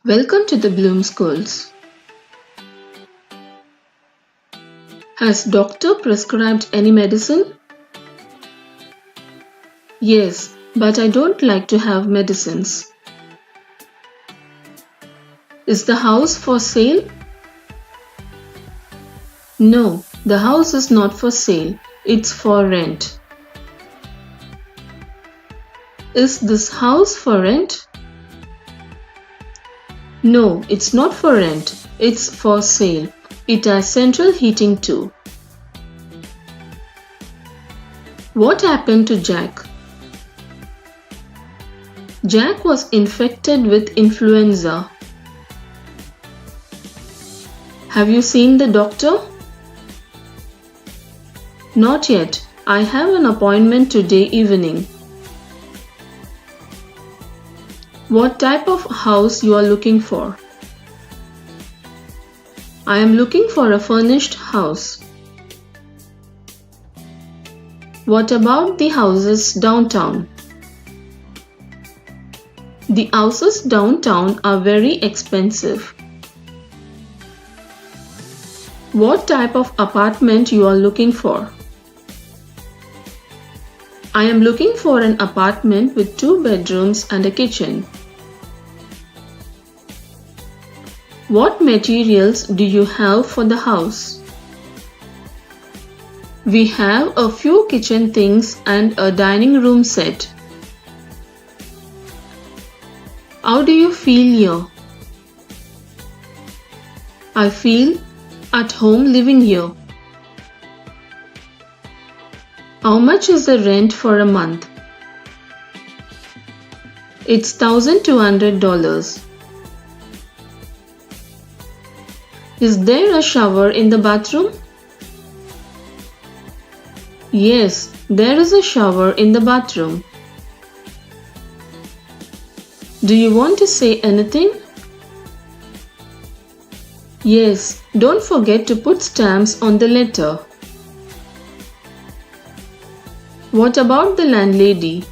Welcome to the Bloom Schools. Has doctor prescribed any medicine? Yes, but I don't like to have medicines. Is the house for sale? No, the house is not for sale. It's for rent. Is this house for rent? No, it's not for rent. It's for sale. It has central heating too. What happened to Jack? Jack was infected with influenza. Have you seen the doctor? Not yet. I have an appointment today evening. What type of house you are looking for? I am looking for a furnished house. What about the houses downtown? The houses downtown are very expensive. What type of apartment you are looking for? I am looking for an apartment with 2 bedrooms and a kitchen. What materials do you have for the house? We have a few kitchen things and a dining room set. How do you feel here? I feel at home living here. How much is the rent for a month? It's $1,200. Is there a shower in the bathroom? Yes, there is a shower in the bathroom. Do you want to say anything? Yes, don't forget to put stamps on the letter. What about the landlady?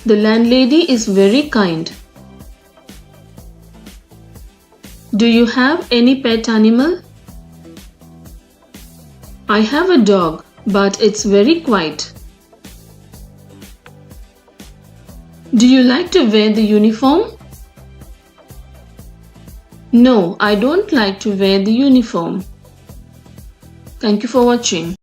The landlady is very kind. Do you have any pet animal? I have a dog, but it's very quiet. Do you like to wear the uniform? No, I don't like to wear the uniform. Thank you for watching.